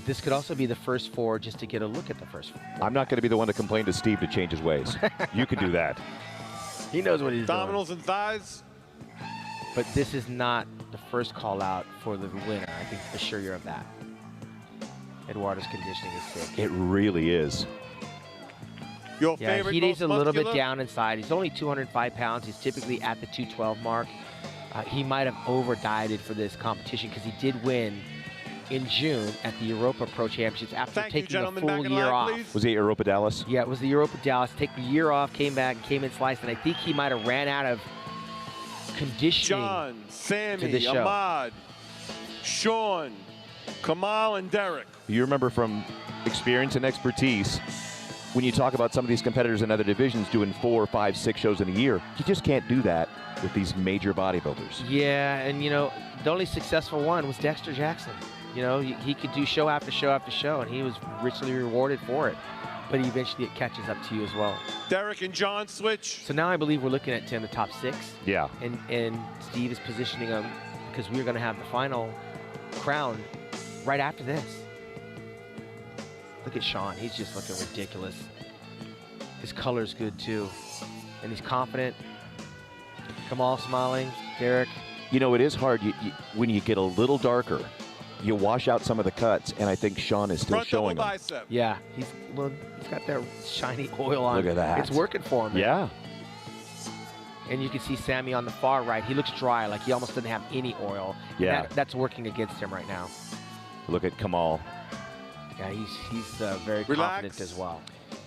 But this could also be the first four just to get a look at the first four. I'm not going to be the one to complain to Steve to change his ways. You can do that. He knows what he's doing. Abdominals and thighs. But this is not the first call out for the winner. I can assure you of that. Eduardo's conditioning is sick. It really is. Your Yeah, favorite, he needs a most little bit muscular? down inside. He's only 205 pounds. He's typically at the 212 mark. He might have over-dieted for this competition because he did win in June at the Europa Pro Championships after taking a full year off. please. Was he at Europa Dallas? Yeah, it was the Europa Dallas. Take the year off, came back, and came in sliced, and I think he might have ran out of conditioning John, Sammy, to the show. Ahmad, Sean, Kamal, and Derek. You remember from experience and expertise, when you talk about some of these competitors in other divisions doing 4, 5, 6 shows in a year, you just can't do that with these major bodybuilders. Yeah, and you know, the only successful one was Dexter Jackson. You know, he could do show after show after show, and he was richly rewarded for it. But eventually it catches up to you as well. Derek and John switch. So now I believe we're looking at 10 the top 6. Yeah. And Steve is positioning them because we're going to have the final crown right after this. Look at Sean. He's just looking ridiculous. His color's good too. And he's confident. Kamal smiling. Derek. You know, it is hard when you get a little darker. You wash out some of the cuts, and I think Sean is still Front showing double them. bicep. Yeah, he's got that shiny oil on. Look at that. It's working for him. Yeah. And you can see Sammy on the far right. He looks dry, like he almost doesn't have any oil. Yeah. That's working against him right now. Look at Kamal. Yeah, he's very confident as well.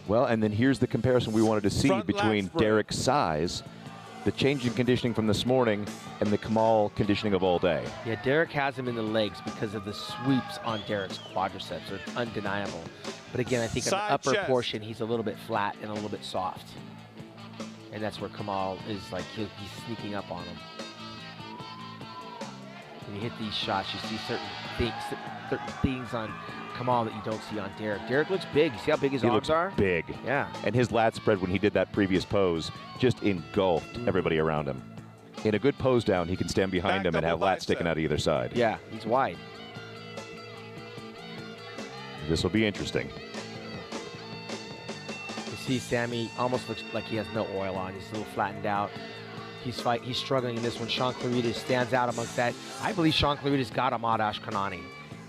Well, and then here's the comparison we wanted to see Front between lat spread. Derek's size, the change in conditioning from this morning, and the Kamal conditioning of all day. Yeah, Derek has him in the legs because of the sweeps on Derek's quadriceps. So it's undeniable. But again, I think on the Side upper chest. portion, he's a little bit flat and a little bit soft. And that's where Kamal is like, he's sneaking up on him. When you hit these shots, you see certain things on Kamal that you don't see on Derek. Derek looks big. You see how big his He arms looks are? big. Yeah. And his lat spread when he did that previous pose just engulfed everybody around him. In a good pose down, he can stand behind Back him and have double lat bicep. sticking out either side. Yeah, he's wide. This will be interesting. You see Sammy almost looks like he has no oil on. He's a little flattened out. He's struggling in this one. Sean Claritas stands out amongst that. I believe Sean Claritas got Ahmad Ashkanani.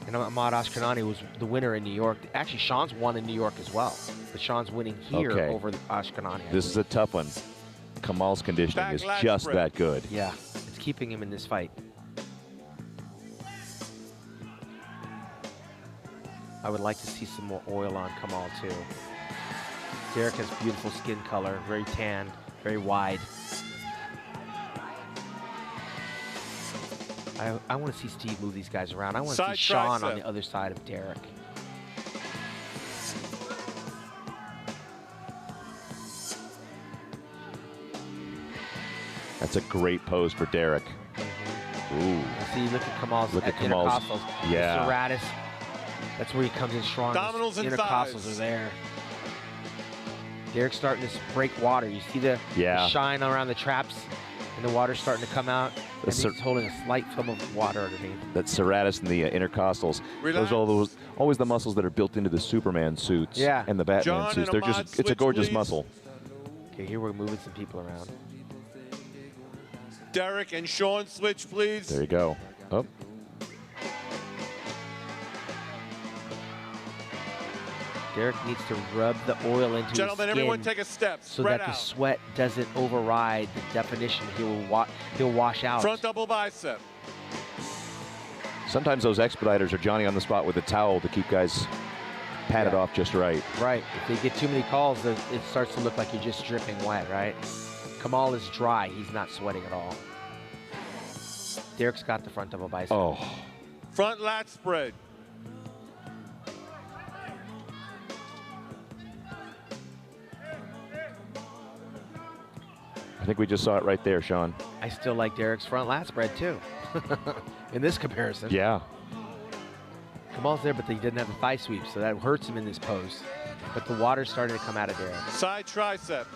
And Ahmad Ashkanani was the winner in New York. Actually, Sean's won in New York as well. But Sean's winning here over Ashkanani. This is a tough one. Kamal's conditioning Back is lat just spread. that good. Yeah, it's keeping him in this fight. I would like to see some more oil on Kamal too. Derek has beautiful skin color, very tan, very wide. I want to see Steve move these guys around. I want to see Side Sean on tricep. the other side of Derek. That's a great pose for Derek. Ooh. See, look at Kamal's Look at Kamal's- intercostals. yeah. The serratus, that's where he comes in strong. Abdominals His and intercostals thighs. are there. Derek's starting to break water. You see the shine around the traps, and the water's starting to come out. And he's holding a slight film of water underneath. That serratus and the intercostals. Relax. Those are always the muscles that are built into the Superman suits and the Batman John suits. and They're Ahmad, just, it's a switch, gorgeous please. muscle. Okay, here we're moving some people around. Derek and Sean switch, please. There you go. Oh. Derek needs to rub the oil into Gentlemen, his skin everyone take a step. so Spread that the out. sweat doesn't override the definition. He'll wash out. Front double bicep. Sometimes those expediters are Johnny on the spot with a towel to keep guys padded off just right. Right. If they get too many calls, it starts to look like you're just dripping wet, right? Kamal is dry. He's not sweating at all. Derek's got the front double bicep. Oh. Front lat spread. I think we just saw it right there, Sean. I still like Derek's front lat spread, too. In this comparison. Yeah. Kamal's there, but he didn't have the thigh sweep, so that hurts him in this pose. But the water's starting to come out of Derek. Side tricep.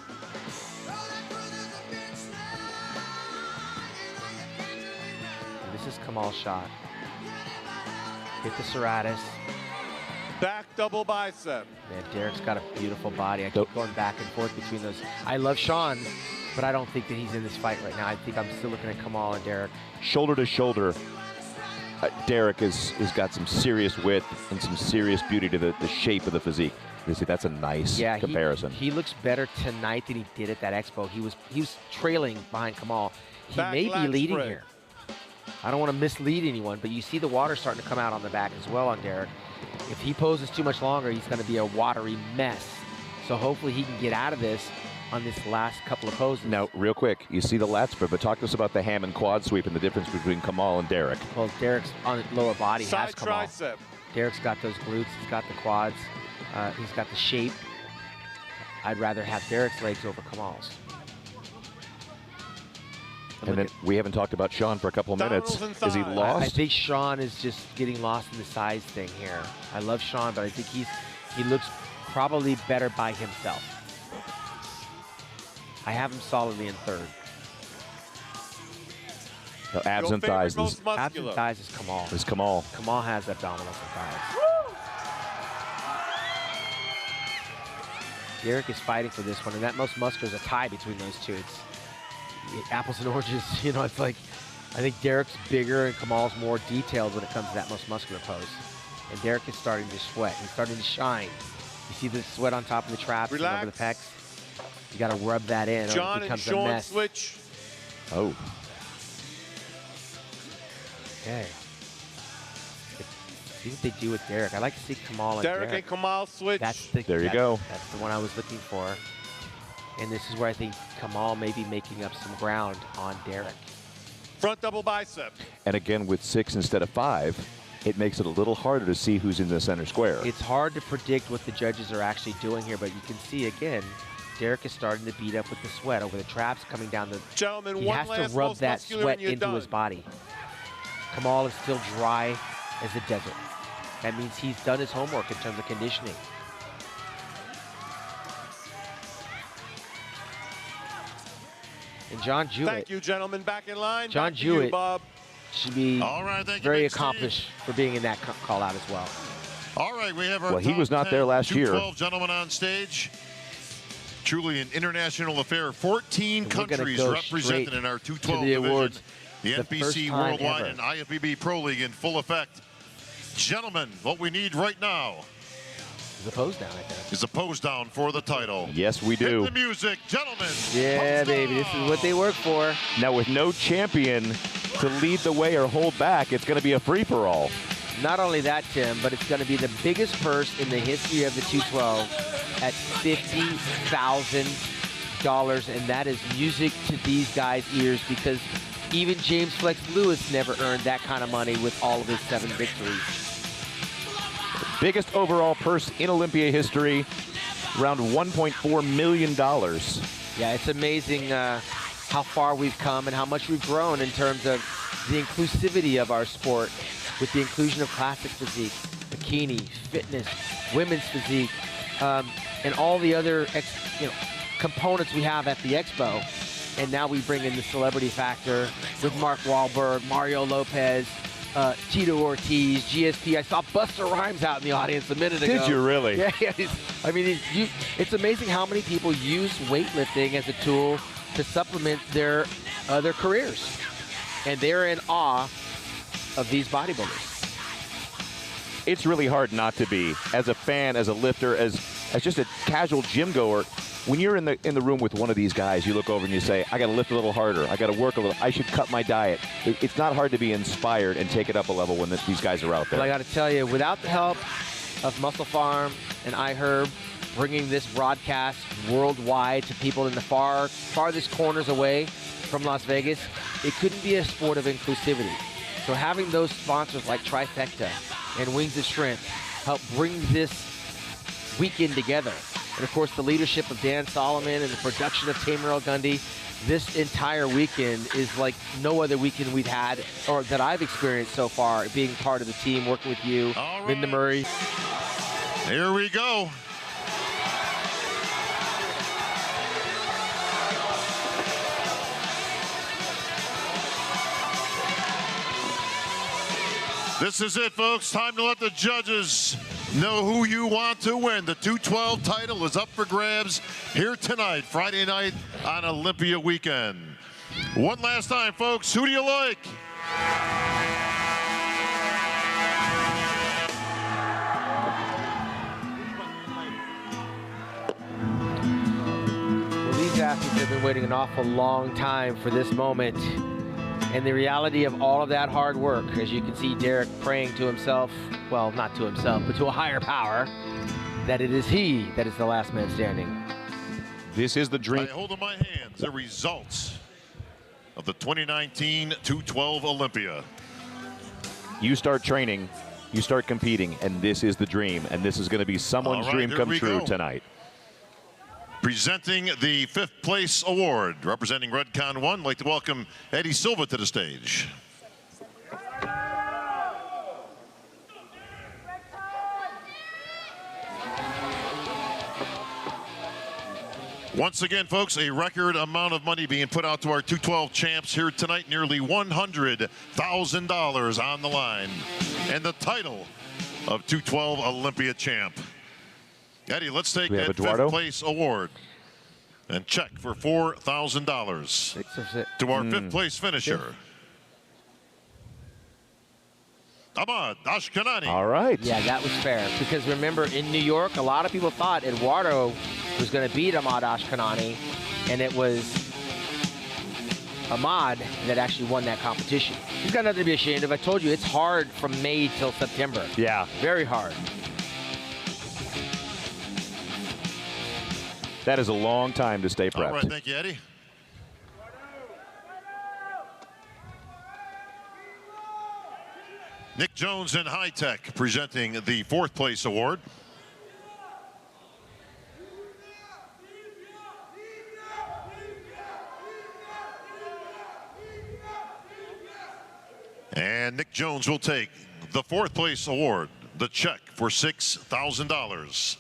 And this is Kamal's shot. Hit the serratus. Back double bicep. Man, Derek's got a beautiful body. I keep going back and forth between those. I love Sean, but I don't think that he's in this fight right now. I think I'm still looking at Kamal and Derek. Shoulder to shoulder, Derek has got some serious width and some serious beauty to the shape of the physique. You see, that's a nice comparison. He looks better tonight than he did at that expo. He was trailing behind Kamal. He may be leading here. I don't want to mislead anyone, but you see the water starting to come out on the back as well on Derek. If he poses too much longer, he's going to be a watery mess. So hopefully he can get out of this on this last couple of poses. Now, real quick, you see the lat spread, but talk to us about the ham and quad sweep and the difference between Kamal and Derek. Well, Derek's on the lower body Side has Kamal. tricep. Derek's got those glutes, he's got the quads, he's got the shape. I'd rather have Derek's legs over Kamal's. And then we haven't talked about Sean for a couple of minutes. Is he lost? I think Sean is just getting lost in the size thing here. I love Sean, but I think he looks probably better by himself. I have him solidly in third. No, abs and thighs. Abs and thighs is Kamal. Is Kamal. Kamal has abdominals and thighs. Derek is fighting for this one, and that most muscular is a tie between those two. It's apples and oranges, you know, it's like, I think Derek's bigger and Kamal's more detailed when it comes to that most muscular pose. And Derek is starting to sweat. He's starting to shine. You see the sweat on top of the traps and over the pecs? You got to rub that in or it becomes a mess. Switch. Oh. Okay. See what they do with Derek. I like to see Kamal and Derek and Kamal switch. There you go. That's the one I was looking for. And this is where I think Kamal may be making up some ground on Derek. Front double bicep. And again, with 6 instead of 5, it makes it a little harder to see who's in the center square. It's hard to predict what the judges are actually doing here, but you can see again, Derek is starting to beat up with the sweat over the traps coming down the. Gentlemen, he has to rub that sweat into his body. Kamal is still dry as a desert. That means he's done his homework in terms of conditioning. And John Jewett. Thank you, gentlemen. Back in line. John Jewett Bob. should be very accomplished for being in that call out as well. All right, we have our well, he was not there last year. 12 gentlemen on stage. Truly an international affair. 14 countries represented in our 212 to the awards. The NBC Worldwide and IFBB Pro League in full effect. Gentlemen, what we need right now is a pose down, I think. Is a pose down for the title. Yes, we do. Hit the music, gentlemen. Yeah, baby, this is what they work for. Now, with no champion to lead the way or hold back, it's going to be a free-for-all. Not only that, Tim, but it's going to be the biggest purse in the history of the 212 at $50,000, and that is music to these guys' ears because even James Flex Lewis never earned that kind of money with all of his 7 victories. Biggest overall purse in Olympia history, around $1.4 million. Yeah, it's amazing how far we've come and how much we've grown in terms of the inclusivity of our sport with the inclusion of classic physique, bikini, fitness, women's physique, and all the other components we have at the Expo. And now we bring in the celebrity factor with Mark Wahlberg, Mario Lopez, Tito Ortiz, GSP. I saw Busta Rhymes out in the audience a minute ago. Did you really? Yeah. I mean, it's amazing how many people use weightlifting as a tool to supplement their other careers. And they're in awe of these bodybuilders. It's really hard not to be, as a fan, as a lifter, as just a casual gym goer. When you're in the room with one of these guys, you look over and you say, I got to lift a little harder. I got to work a little. I should cut my diet. It's not hard to be inspired and take it up a level when these guys are out there. But I got to tell you, without the help of Muscle Farm and iHerb bringing this broadcast worldwide to people in the farthest corners away from Las Vegas, it couldn't be a sport of inclusivity. So having those sponsors like Trifecta and Wings of Shrimp help bring this weekend together. And of course, the leadership of Dan Solomon and the production of Tamer El Gundy, this entire weekend is like no other weekend we've had or that I've experienced so far, being part of the team, working with you, right. Linda Murray. Here we go. This is it, folks. Time to let the judges Know who you want to win. The 212 title is up for grabs here tonight, Friday night on Olympia weekend. One last time, folks, who do you like? Well, these athletes have been waiting an awful long time for this moment. And the reality of all of that hard work, as you can see Derek praying to himself, well, not to himself, but to a higher power, that it is he that is the last man standing. This is the dream. I hold in my hands the results of the 2019 212 Olympia. You start training, you start competing, and this is the dream. And this is going to be someone's dream come true tonight. Presenting the 5th place award, representing Redcon 1, I'd like to welcome Eddie Silva to the stage. Once again, folks, a record amount of money being put out to our 212 champs here tonight, nearly $100,000 on the line, and the title of 212 Olympia champ. Eddie, let's take that Eduardo 5th place award and check for $4,000 to our 5th place finisher, Ahmad Ashkanani. All right. Yeah, that was fair. Because remember, in New York, a lot of people thought Eduardo was going to beat Ahmad Ashkanani, and it was Ahmad that actually won that competition. He's got nothing to be ashamed of. I told you, it's hard from May till September. Yeah. Very hard. That is a long time to stay prepped. All right, thank you, Eddie. Nick Jones in High Tech presenting the 4th place award. And Nick Jones will take the 4th place award, the check for $6,000,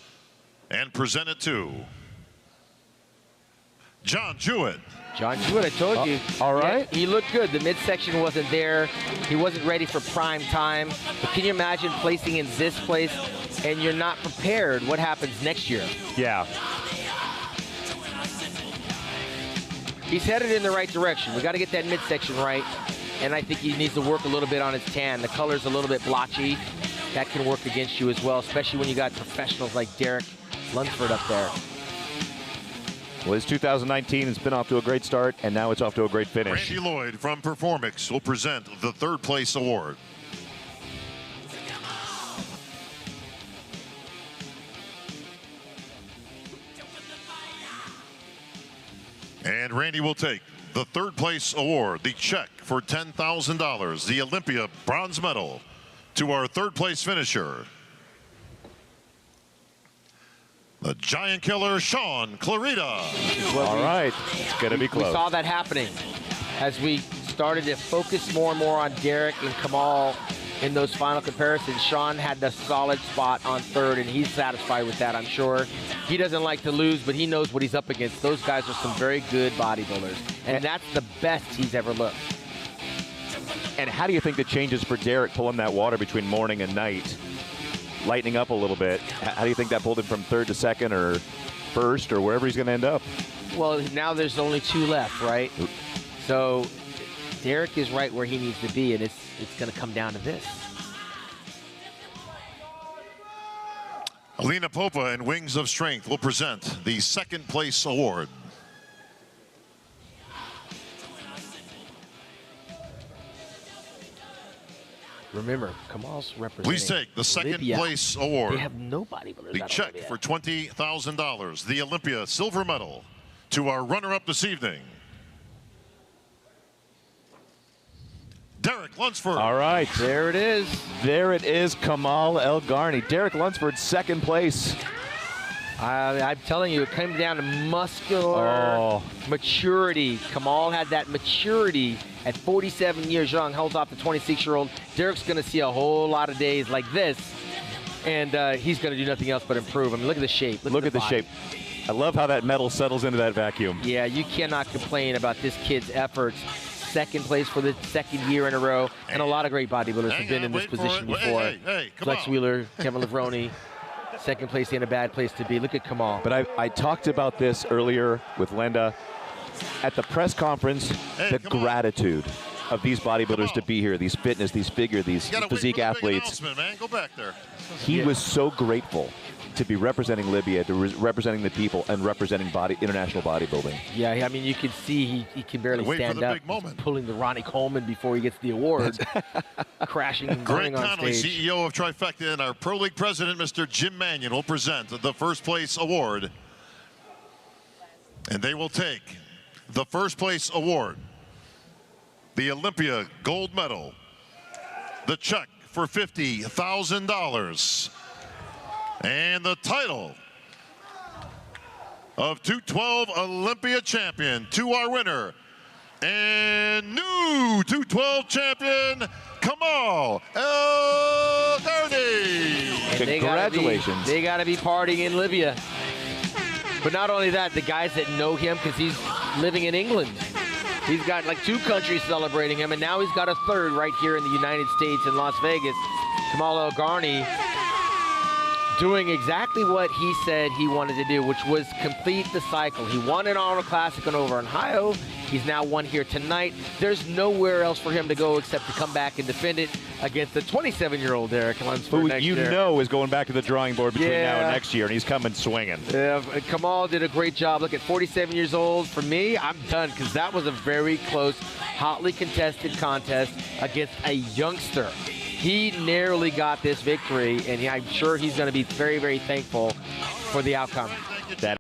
and present it to John Jewett. John Jewett, I told you. All right. Yeah, he looked good. The midsection wasn't there. He wasn't ready for prime time. But can you imagine placing in this place and you're not prepared? What happens next year? Yeah. He's headed in the right direction. We got to get that midsection right. And I think he needs to work a little bit on his tan. The color's a little bit blotchy. That can work against you as well, especially when you got professionals like Derek Lunsford up there. Well, his 2019 has been off to a great start, and now it's off to a great finish. Randy Lloyd from Performix will present the 3rd place award. And Randy will take the 3rd place award, the check for $10,000, the Olympia bronze medal, to our 3rd place finisher, the giant killer, Sean Clarita. All right, it's going to be close. We saw that happening as we started to focus more and more on Derek and Kamal in those final comparisons. Sean had the solid spot on 3rd, and he's satisfied with that, I'm sure. He doesn't like to lose, but he knows what he's up against. Those guys are some very good bodybuilders, and that's the best he's ever looked. And how do you think the changes for Derek pulling that water between morning and night, lightening up a little bit? How do you think that pulled him from 3rd to 2nd or 1st or wherever he's going to end up? Well, now there's only 2 left, right? So Derek is right where he needs to be, and it's going to come down to this. Alina Popa and Wings of Strength will present the 2nd place award. Remember, Kamal's representing. Please take the 2nd place award. They have nobody but the check for $20,000, the Olympia silver medal, to our runner-up this evening, Derek Lunsford. All right. There it is. There it is, Kamal El-Garni. Derek Lunsford, 2nd place. I'm telling you, it came down to muscular maturity. Kamal had that maturity at 47 years young, holds off the 26-year-old. Derek's going to see a whole lot of days like this, and he's going to do nothing else but improve. I mean, look at the shape. Look at the shape. I love how that metal settles into that vacuum. Yeah, you cannot complain about this kid's efforts. second place for the second year in a row, and a lot of great bodybuilders have been in this position before. Hey, Flex Wheeler, Kevin Levrone, second place ain't a bad place to be. Look at Kamal. But I talked about this earlier with Linda. At the press conference, the gratitude of these bodybuilders to be here, these fitness, these figure, these physique athletes. Man. Go back there. He was so grateful to be representing Libya, to representing the people, and representing international bodybuilding. Yeah, I mean, you can see he can barely stand up. He's pulling the Ronnie Coleman before he gets the award, crashing and burning on Connolly, stage. CEO of Trifecta, and our Pro League president, Mr. Jim Mannion, will present the first place award. And they will take the first place award, the Olympia gold medal, the check for $50,000, and the title of 212 Olympia champion to our winner and new 212 champion, Kamal El-Garni. Congratulations. They got to be partying in Libya. But not only that, the guys that know him, because he's living in England. He's got like 2 countries celebrating him, and now he's got a 3rd right here in the United States in Las Vegas. Kamal El-Garni doing exactly what he said he wanted to do, which was complete the cycle. He won an Arnold Classic over in Ohio. He's now won here tonight. There's nowhere else for him to go except to come back and defend it against the 27-year-old Derek Lunsford Who next you year. know is going back to the drawing board between now and next year, and he's coming swinging. Yeah, Kamal did a great job. Look, at 47 years old, for me, I'm done, because that was a very close, hotly contested contest against a youngster. He narrowly got this victory, and I'm sure he's going to be very, very thankful for the outcome. That